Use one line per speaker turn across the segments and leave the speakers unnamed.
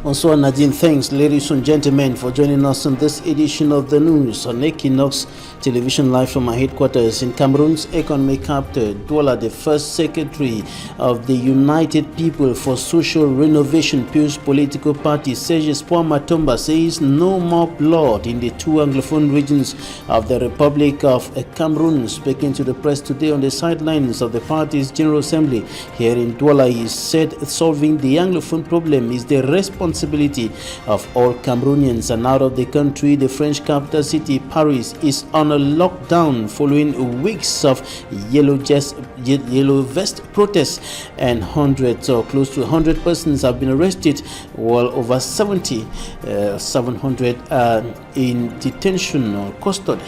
Bonsoir Nadine, thanks ladies and gentlemen for joining us on this edition of the news on Equinoxe television live from our headquarters in Cameroon's economic capital, Douala. The first secretary of the United People for Social Renovation Peace political party, Serge Espoir Matomba, says no more blood in the two Anglophone regions of the Republic of Cameroon. Speaking to the press today on the sidelines of the party's General Assembly here in Douala, he said solving the Anglophone problem is the responsibility of all Cameroonians. And out of the country, the French capital city, Paris, is on a lockdown following weeks of yellow vest protests, and hundreds or close to 100 persons have been arrested, while over 700 are in detention or custody.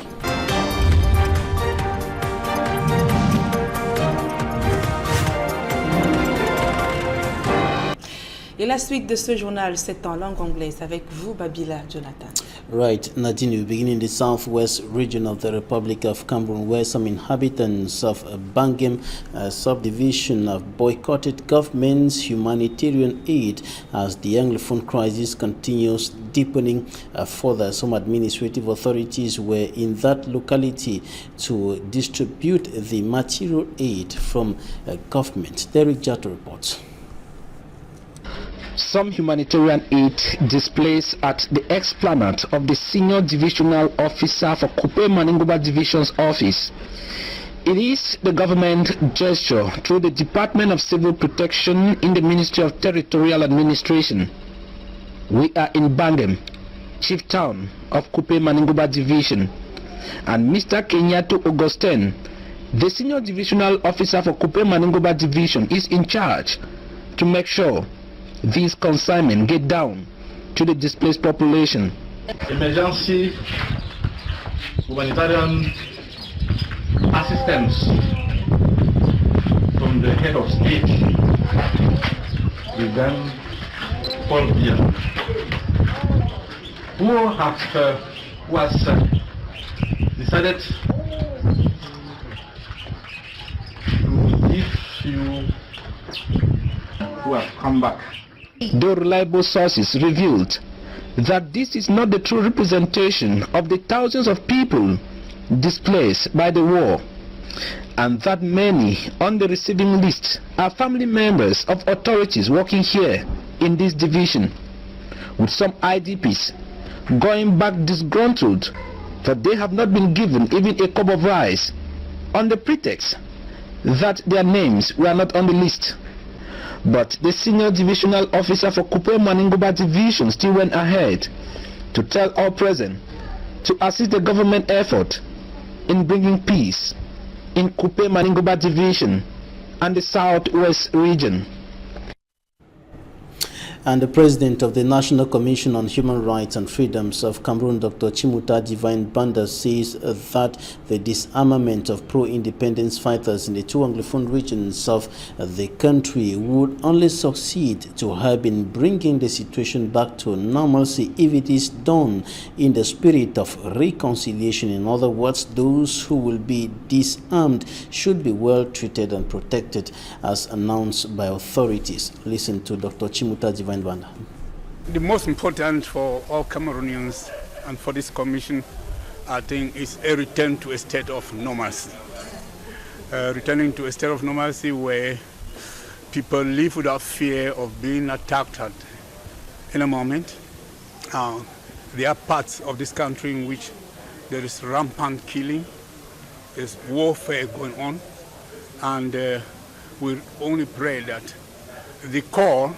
Et la suite de ce journal, c'est en langue anglaise avec vous, Babila Jonathan.
Right, Nadine, we begin in the southwest region of the Republic of Cameroon, where some inhabitants of Bangem subdivision have boycotted government's humanitarian aid as the Anglophone crisis continues deepening further. Some administrative authorities were in that locality to distribute the material aid from government. Derek Jato reports.
Some humanitarian aid displays at the explanade of the Senior Divisional Officer for Coupe Maningoba Division's office. It is the government gesture through the Department of Civil Protection in the Ministry of Territorial Administration. We are in Bangem, chief town of Coupe Maningoba Division, and Mr. Kenyato Augustin, the Senior Divisional Officer for Coupe Maningoba Division, is in charge to make sure these consignments get down to the displaced population.
Emergency humanitarian assistance from the head of state with them Paul Biya, who has decided to give you who have come back.
Though reliable sources revealed that this is not the true representation of the thousands of people displaced by the war, and that many on the receiving list are family members of authorities working here in this division, with some IDPs going back disgruntled that they have not been given even a cup of rice on the pretext that their names were not on the list. But the Senior Divisional Officer for Coupe Maningoba Division still went ahead to tell all present to assist the government effort in bringing peace in Coupe Maningoba Division and the Southwest region.
And the president of the National Commission on Human Rights and Freedoms of Cameroon, Dr. Chimuta Divine Banda, says that the disarmament of pro-independence fighters in the two Anglophone regions of the country would only succeed to help in bringing the situation back to normalcy if it is done in the spirit of reconciliation. In other words, those who will be disarmed should be well treated and protected as announced by authorities. Listen to Dr. Chimuta Divine Banda.
The most important for all Cameroonians and for this commission, I think, is a return to a state of normalcy. Returning to a state of normalcy where people live without fear of being attacked at any moment. There are parts of this country in which there is rampant killing, there's warfare going on, and we only pray that the call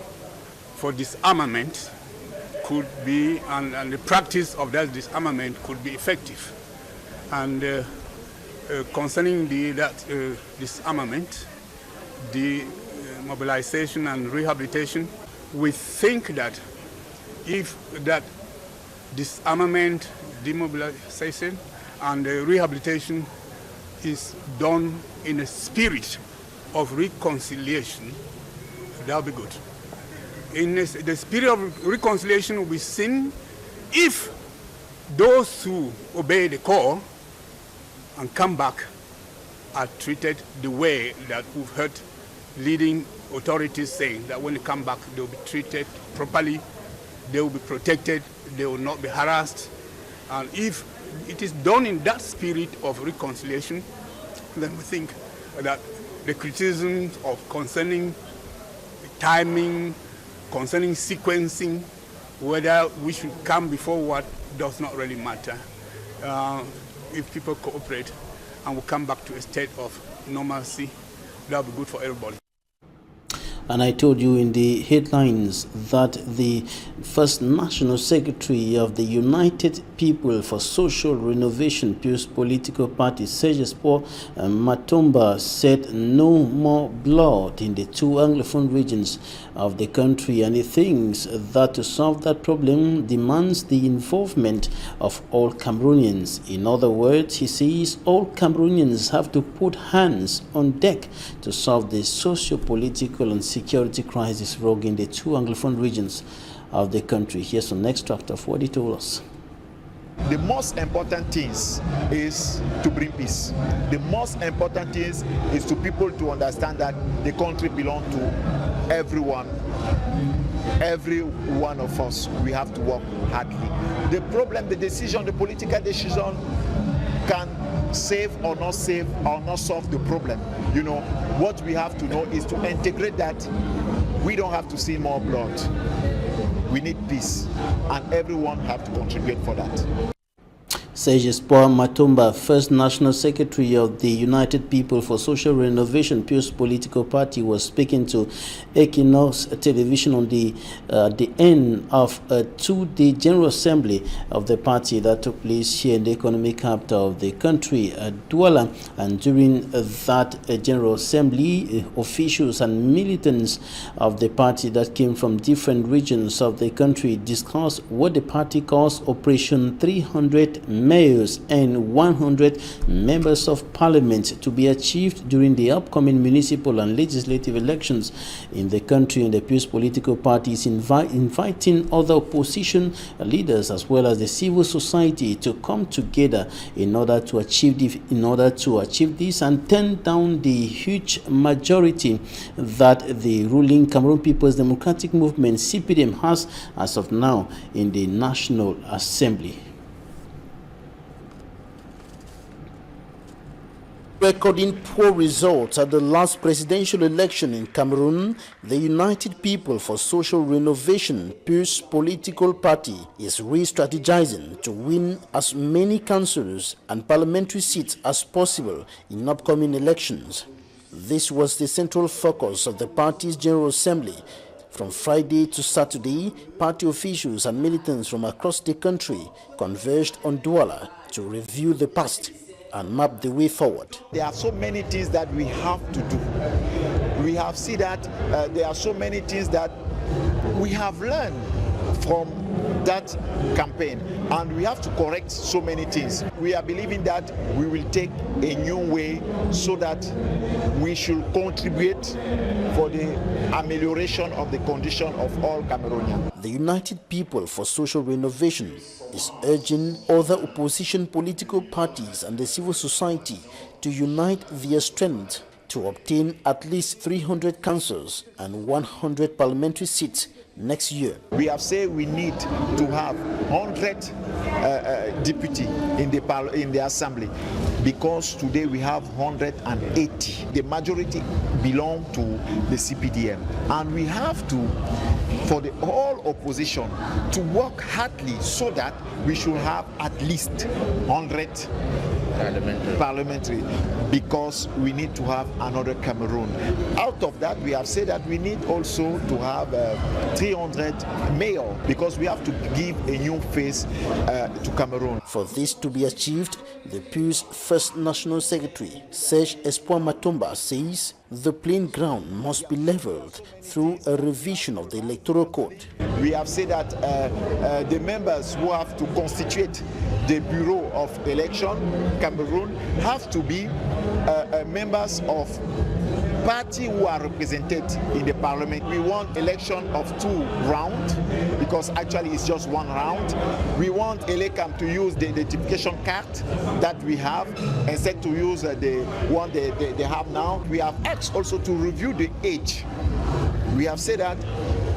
for disarmament could be, and the practice of that disarmament could be effective. And concerning that disarmament, the mobilization and rehabilitation, we think that if that disarmament, demobilization, and rehabilitation is done in a spirit of reconciliation, that'll be good. In the spirit of reconciliation will be seen if those who obey the call and come back are treated the way that we've heard leading authorities saying that when they come back they'll be treated properly they will be protected, they will not be harassed. And if it is done in that spirit of reconciliation, then we think that the criticisms of concerning timing, concerning sequencing, whether we should come before what, does not really matter. If people cooperate and we come back to a state of normalcy, that will be good for everybody.
And I told you in the headlines that the first National Secretary of the United People for Social Renovation Peace Political Party, Paul Matomba, said no more blood in the two Anglophone regions of the country, and he thinks that to solve that problem demands the involvement of all Cameroonians. In other words, he says all Cameroonians have to put hands on deck to solve the socio-political and security crisis rocking the two Anglophone regions of the country. Here's an extract of what he told us.
The most important thing is to bring peace. The most important thing is to people to understand that the country belongs to everyone. Every one of us, we have to work hardly. The problem, the decision, the political decision can save or not solve the problem. You know, what we have to know is to integrate that. We don't have to see more blood. We need peace, and everyone have to contribute for that.
Paul Matomba, first National Secretary of the United People for Social Renovation Peace Political Party, was speaking to Equinoxe television on the end of a two-day General Assembly of the party that took place here in the economic capital of the country, Douala. And during that General Assembly, officials and militants of the party that came from different regions of the country discussed what the party calls Operation 300 mayors and 100 members of parliament to be achieved during the upcoming municipal and legislative elections in the country. And the Peace Political Party is inviting other opposition leaders as well as the civil society to come together in order to achieve this and turn down the huge majority that the ruling Cameroon People's Democratic Movement (CPDM) has as of now in the National Assembly. Recording poor results at the last presidential election in Cameroon, the United People for Social Renovation Peace Political Party is re-strategizing to win as many councillors and parliamentary seats as possible in upcoming elections. This was the central focus of the party's General Assembly. From Friday to Saturday, party officials and militants from across the country converged on Douala to review the past and map the way forward.
There are so many things that we have to do. We have seen that there are so many things that we have learned from that campaign, and we have to correct so many things. We are believing that we will take a new way so that we should contribute for the amelioration of the condition of all Cameroonians.
The United People for Social Renovation is urging other opposition political parties and the civil society to unite their strength to obtain at least 300 councils and 100 parliamentary seats next year.
We have said we need to have 100 deputy in the assembly, because today we have 180. The majority belong to the CPDM, and we have to, for the whole opposition, to work hardly so that we should have at least 100 parliamentary, because we need to have another Cameroon. Out of that, we have said that we need also to have 300 mayor, because we have to give a new face to Cameroon.
For this to be achieved, the PU's first National Secretary, Paul Matomba, says the playing ground must be leveled through a revision of the electoral code.
We have said that the members who have to constitute the Bureau of Election, Cameroon, have to be members of party who are represented in the parliament. We want election of 2 rounds, because actually it's just 1 round. We want Elecam to use the identification card that we have instead to use the one they have now. We have asked also to review the age. We have said that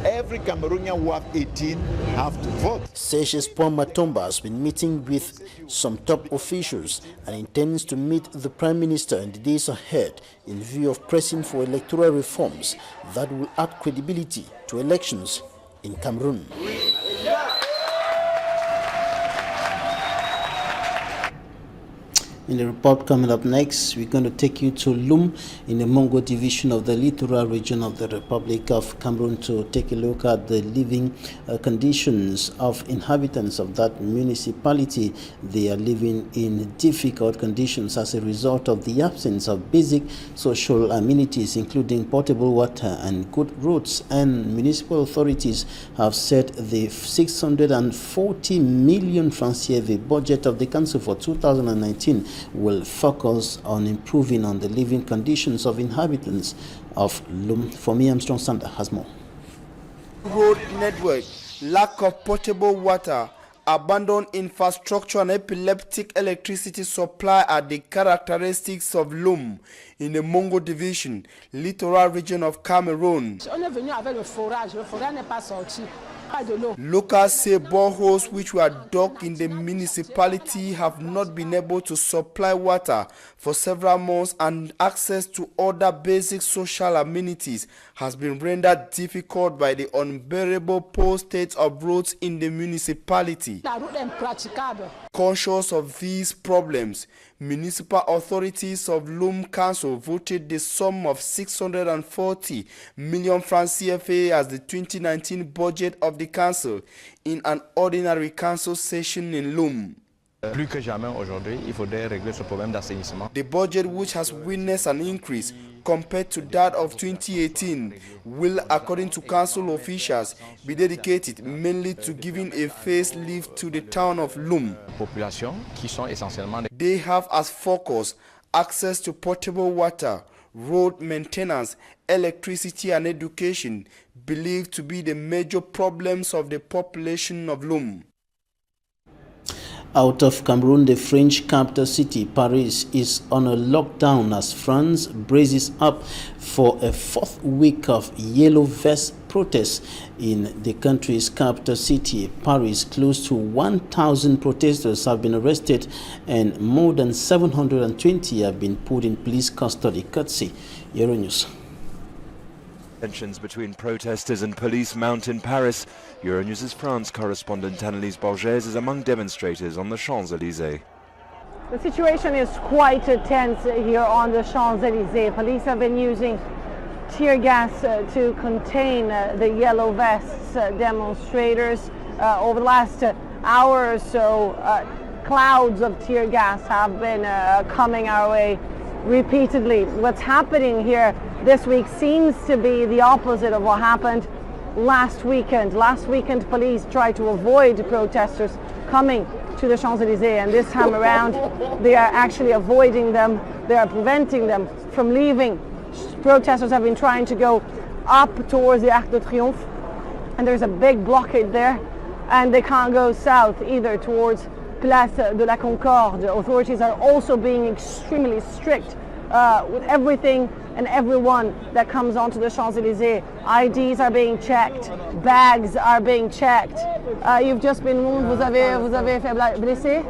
Every Cameroonian who have 18 have to vote.
Seychelles Paul Matomba has been meeting with some top officials and intends to meet the Prime Minister in the days ahead in view of pressing for electoral reforms that will add credibility to elections in Cameroon. In the report coming up next, we're going to take you to Lum in the Mongo division of the littoral region of the Republic of Cameroon to take a look at the living conditions of inhabitants of that municipality. They are living in difficult conditions as a result of the absence of basic social amenities, including potable water and good roads. And municipal authorities have set the 640 million francs CFA budget of the council for 2019 will focus on improving on the living conditions of inhabitants of Lum. For me, Armstrong Sander has more.
Road network, lack of potable water, abandoned infrastructure and epileptic electricity supply are the characteristics of Lum in the Mongo division, littoral region of Cameroon. Locals say boreholes which were dug in the municipality have not been able to supply water for several months, and access to other basic social amenities has been rendered difficult by the unbearable poor state of roads in the municipality. Conscious of these problems, municipal authorities of Lum Council voted the sum of 640 million francs CFA as the 2019 budget of the council in an ordinary council session in Lum.
Plus que jamais aujourd'hui, il faudrait régler ce problème d'assainissement.
The budget, which has witnessed an increase compared to that of 2018, will, according to council officials, be dedicated mainly to giving a facelift to the town of Lum.
Population qui sont essentiellement
They have as focus access to potable water, road maintenance, electricity and education, believed to be the major problems of the population of Lum.
Out of Cameroon, the French capital city, Paris, is on a lockdown as France braces up for a fourth week of yellow vest protests in the country's capital city, Paris. Close to 1,000 protesters have been arrested and more than 720 have been put in police custody. Courtesy Euronews.
Tensions between protesters and police mount in Paris. Euronews' France correspondent Annelise Borges is among demonstrators on the Champs-Élysées.
The situation is quite tense here on the Champs-Élysées. Police have been using tear gas to contain the yellow vests demonstrators. Over the last hour or so, clouds of tear gas have been coming our way repeatedly. What's happening here this week seems to be the opposite of what happened last weekend. Last weekend, police tried to avoid protesters coming to the Champs-Élysées, and this time around, they are actually avoiding them. They are preventing them from leaving. Protesters have been trying to go up towards the Arc de Triomphe, and there's a big blockade there, and they can't go south either towards Place de la Concorde. Authorities are also being extremely strict with everything and everyone that comes onto the Champs-Élysées. IDs are being checked, bags are being checked. You've just been wounded. Vous avez fait blessé?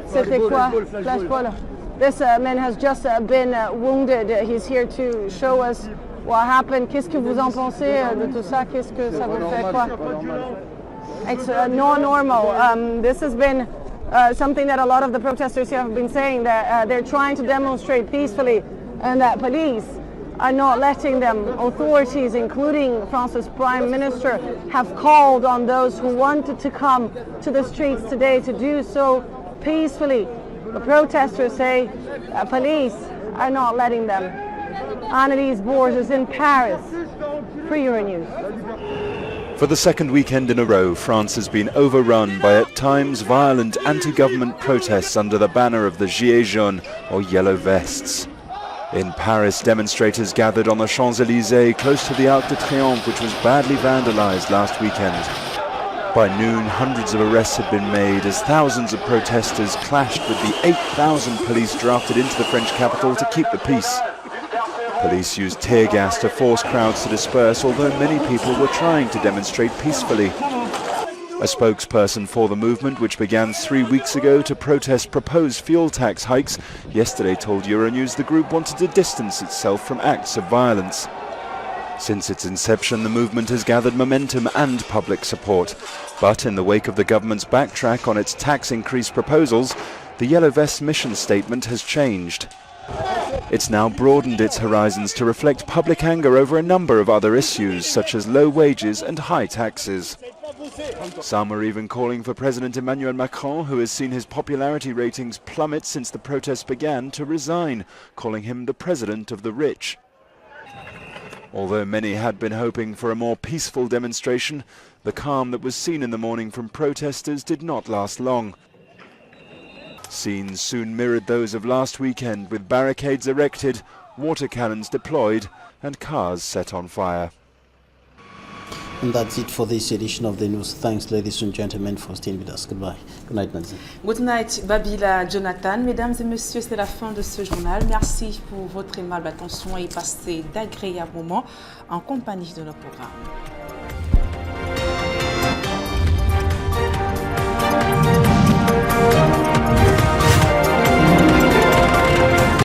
C'était quoi? Flash Paul. This man has just been wounded. He's here to show us what happened. Qu'est-ce que vous en pensez de tout ça? Qu'est-ce que ça vous fait quoi? It's not normal. This has been something that a lot of the protesters here have been saying, that they're trying to demonstrate peacefully and that police are not letting them. Authorities, including France's Prime Minister, have called on those who wanted to come to the streets today to do so peacefully. The protesters say police are not letting them. Annelise Borges in Paris for Euronews.
For the second weekend in a row, France has been overrun by at times violent anti-government protests under the banner of the Gilets jaunes, or yellow vests. In Paris, demonstrators gathered on the Champs-Élysées close to the Arc de Triomphe, which was badly vandalized last weekend. By noon, hundreds of arrests had been made as thousands of protesters clashed with the 8,000 police drafted into the French capital to keep the peace. Police used tear gas to force crowds to disperse, although many people were trying to demonstrate peacefully. A spokesperson for the movement, which began 3 weeks ago to protest proposed fuel tax hikes, yesterday told Euronews the group wanted to distance itself from acts of violence. Since its inception, the movement has gathered momentum and public support. But in the wake of the government's backtrack on its tax increase proposals, the Yellow Vest mission statement has changed. It's now broadened its horizons to reflect public anger over a number of other issues, such as low wages and high taxes. Some are even calling for President Emmanuel Macron, who has seen his popularity ratings plummet since the protests began, to resign, calling him the president of the rich. Although many had been hoping for a more peaceful demonstration, the calm that was seen in the morning from protesters did not last long. Scenes soon mirrored those of last weekend, with barricades erected, water cannons deployed, and cars set on fire.
And that's it for this edition of the news. Thanks, ladies and gentlemen, for staying with us. Goodbye. Good night, Nancy.
Good night, Babila, Jonathan. Mesdames et messieurs, c'est la fin de ce journal. Merci pour votre aimable attention et passez d'agréables moments en compagnie de nos programmes.